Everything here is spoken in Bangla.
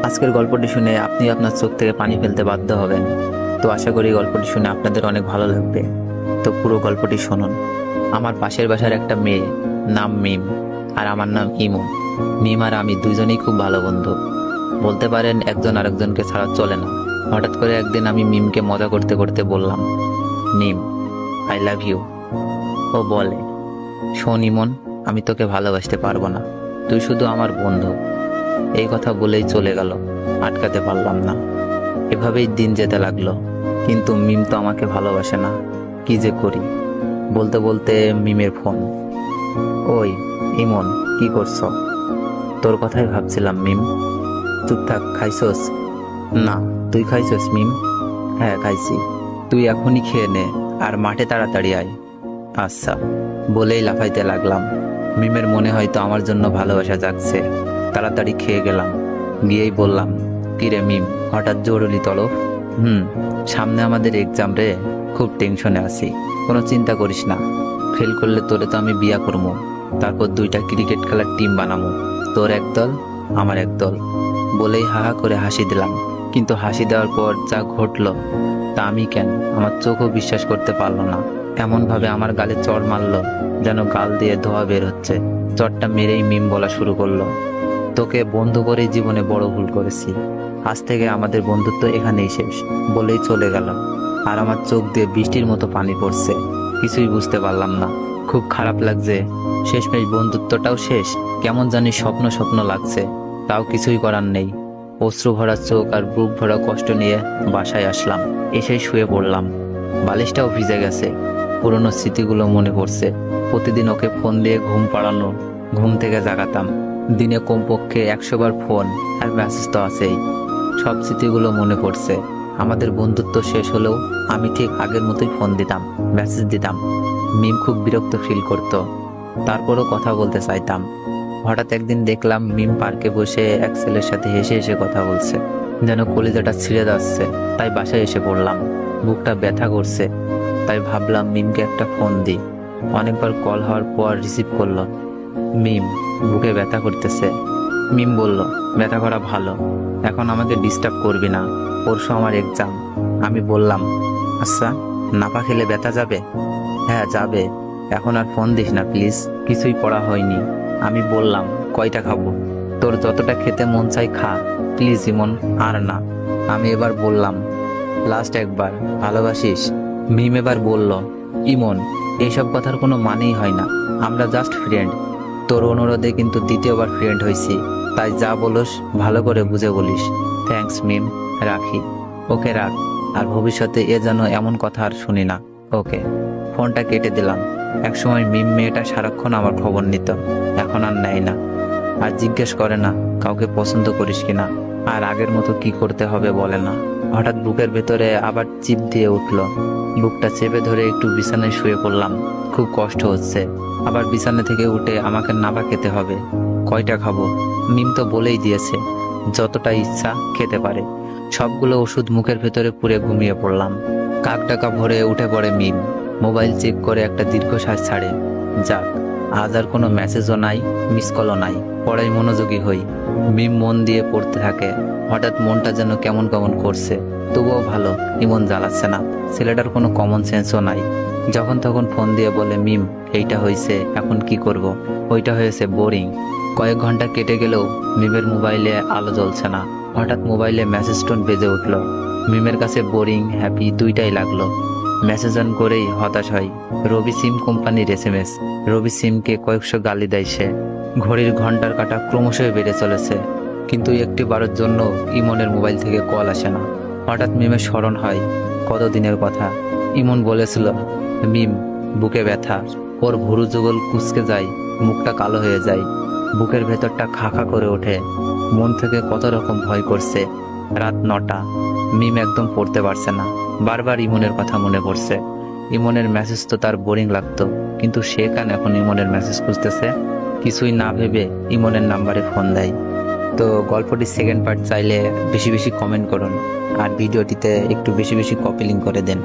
আজকের গল্পটি শুনে আপনি আপনার চোখ থেকে পানি ফেলতে বাধ্য হবেন। তো আশা করি গল্পটি শুনে আপনাদের অনেক ভালো লাগবে। তো পুরো গল্পটি শুনুন। আমার পাশের বাসার একটা মেয়ে, নাম মিম, আর আমার নাম ইমু। মিম আর আমি দুইজনেই খুব ভালো বন্ধু, বলতে পারেন একজন আরেকজনকে ছাড়া চলে না। হঠাৎ করে একদিন আমি মিমকে মজা করতে করতে বললাম, মিম, আই লাভ ইউ। ও বলে, শোন ইমন, আমি তোকে ভালোবাসতে পারবো না, তুই শুধু আমার বন্ধু। এই কথা বলেই চলে গেল, আটকাতে পারলাম না। এভাবেই দিন যেতে লাগলো, কিন্তু মিম তো আমাকে ভালোবাসে না। কি যে করি। বলতে বলতে মিমের ফোন। ওই ইমন, কি করছো? তোর কথাই ভাবছিলাম মিম। চুপ থাক, খাইছস? না, তুই খাইছস মিম? হ্যাঁ খাইছি। তুই এখনই খেয়ে নে, আর মাঠে তাড়াতাড়ি আয়। আচ্ছা, বলেই লাফাইতে লাগলাম। মিমের মনে হয়তো আমার জন্য ভালোবাসা জাগছে। তাড়াতাড়ি খেয়ে গেলাম, গিয়েই বললাম, কিরে মিম, হঠাৎ জরুরি তলব? সামনে আমাদের এক্সাম রে, খুব টেনশনে আছি। কোনো চিন্তা করিস না, ফেল করলে তোরে তো আমি বিয়া করবো, তারপর 2টা ক্রিকেট খেলার টিম বানাবো, তোর এক দল আমার এক দল। বলেই হাহা করে হাসি দিলাম। কিন্তু হাসি দেওয়ার পর যা ঘটলো তা আমি কেন, আমার চোখও বিশ্বাস করতে পারলো না। এমনভাবে আমার গালে চড় মারলো যেন গাল দিয়ে ধোয়া বের হচ্ছে। চড়টা মেরেই মিম বলা শুরু করলো, তোকে বন্ধু করেই জীবনে বড় ভুল করেছি, আজ থেকে আমাদের বন্ধুত্ব এখানেই শেষ। বলেই চলে গেল। আর আমার চোখ দিয়ে বৃষ্টির মতো পানি পড়ছে। কিছুই বুঝতে পারলাম না, খুব খারাপ লাগছে। শেষমেশ বন্ধুত্বটাও শেষ। কেমন জানি স্বপ্ন স্বপ্ন লাগছে, তাও কিছুই করার নেই। অশ্রু ভরা চোখ আর বুক ভরা কষ্ট নিয়ে বাসায় আসলাম। এসেই শুয়ে পড়লাম। বালিশটাও ভিজে গেছে। পুরনো স্মৃতিগুলো মনে পড়ছে। প্রতিদিন ওকে ফোন দিয়ে ঘুম পাড়ানো, ঘুম থেকে জাগাতাম। দিনে কমপক্ষে 100 বার ফোন আর মেসেজ তো আছেই। সব স্মৃতিগুলো মনে পড়ছে। আমাদের বন্ধুত্ব শেষ হলেও আমি ঠিক আগের মতোই ফোন দিতাম, মেসেজ দিতাম। মিম খুব বিরক্ত ফিল করত, তারপরও কথা বলতে চাইতাম। হঠাৎ একদিন দেখলাম মিম পার্কে বসে এক ছেলের সাথে হেসে হেসে কথা বলছে, যেন কলিজাটা ছিঁড়ে যাচ্ছে। তাই বাসায় এসে পড়লাম। বুকটা ব্যথা করছে, তাই ভাবলাম মিমকে একটা ফোন দিই। অনেকবার কল হওয়ার পর রিসিভ করলো। মিম, বুকে ব্যথা করতেছে। মিম বলল, ব্যথা করা ভালো, এখন আমাকে ডিস্টার্ব করবি না, পরশু আমার এক্সাম। আমি বললাম, আচ্ছা, নাপা খেলে ব্যথা যাবে? হ্যাঁ যাবে, এখন আর ফোন দিস না প্লিজ, কিছুই পড়া হয়নি। আমি বললাম, কয়টা খাবো? তোর যতটা খেতে মন চাই খা, প্লিজ ইমন, আর না। আমি এবার বললাম, লাস্ট একবার, ভালোবাসিস? মিম এবার বলল, ইমন, এইসব কথার কোনো মানেই হয় না, আমরা জাস্ট ফ্রেন্ড। তোর অনুরোধে কিন্তু দ্বিতীয়বার ফ্রেন্ড হয়েছি, তাই যা বলোস ভালো করে বুঝে বলিস। থ্যাঙ্কস মিম, রাখি। ওকে রাখ, আর ভবিষ্যতে এ যেন এমন কথা আর শুনি না। ওকে। ফোনটা কেটে দিলাম। একসময় মিম মেয়েটা সারাক্ষণ আমার খবর নিত, এখন আর নেয় না। আর জিজ্ঞেস করে না কাউকে পছন্দ করিস কিনা, আর আগের মতো কি করতে হবে বলে না। হঠাৎ বুকের ভেতরে আবার চিপ দিয়ে উঠলো। বুকটা চেপে ধরে একটু বিছানায় শুয়ে পড়লাম। খুব কষ্ট হচ্ছে। আবার বিছানা থেকে উঠে আমাকে নাবা খেতে হবে। কয়টা খাবো? মিম তো বলেই দিয়েছে যতটা ইচ্ছা খেতে পারে। সবগুলো ওষুধ মুখের ভেতরে পুরে ঘুমিয়ে পড়লাম। কাক ডাকা ভরে উঠে পড়ে মিম। মোবাইল চেক করে একটা দীর্ঘশ্বাস ছাড়ে। যাক, আজ আর কোনো মেসেজও নাই, মিস কলও নাই। পড়াই মনোযোগী হই। মিম মন দিয়ে পড়তে থাকে। হঠাৎ মনটা যেন কেমন কেমন করছে। তবুও ভালো, ইমন জ্বালাচ্ছে না। ছেলেটার কোনো কমন সেন্সও নাই। যখন তখন ফোন দিয়ে বলে, মিম, এইটা হয়েছে, এখন কি করব? ওইটা হয়েছে, বোরিং। কয়েক ঘন্টা কেটে গেলেও মিমের মোবাইলে আলো জ্বলছে না। হঠাৎ মোবাইলে মেসেজ টোন বেজে উঠল। মিমের কাছে বোরিং হ্যাপি দুইটাই লাগলো। মেসেজ অন করেই হতাশ হয়। রবি সিম কোম্পানির SMS। রবি সিমকে কয়েকশো গালি দেয় সে। ঘড়ির ঘন্টার কাঁটা ক্রমশই বেড়ে চলেছে, কিন্তু একটি বারের জন্য ইমনের মোবাইল থেকে কল আসে না। হঠাৎ মিমের স্মরণ হয় কতদিনের কথা। ইমন বলেছিল, মিম, বুকে ব্যথা। ওর ভুরু যুগল কুঁচকে যায়, মুখটা কালো হয়ে যায়, বুকের ভেতরটা খা খা করে ওঠে। মন থেকে কত রকম ভয় করছে। রাত 9টা। মিম একদম পড়তে পারছে না। বারবার ইমনের কথা মনে পড়ছে। ইমনের মেসেজ তো তার বোরিং লাগতো, কিন্তু সে কেন এখন ইমনের মেসেজ খুঁজতেছে? কিছুই না ভেবে ইমনের নাম্বারে ফোন দেয়। তো গল্পটির সেকেন্ড পার্ট চাইলে বেশি বেশি কমেন্ট করুন, আর ভিডিওটিতে একটু বেশি বেশি কপি লিঙ্ক করে দেন।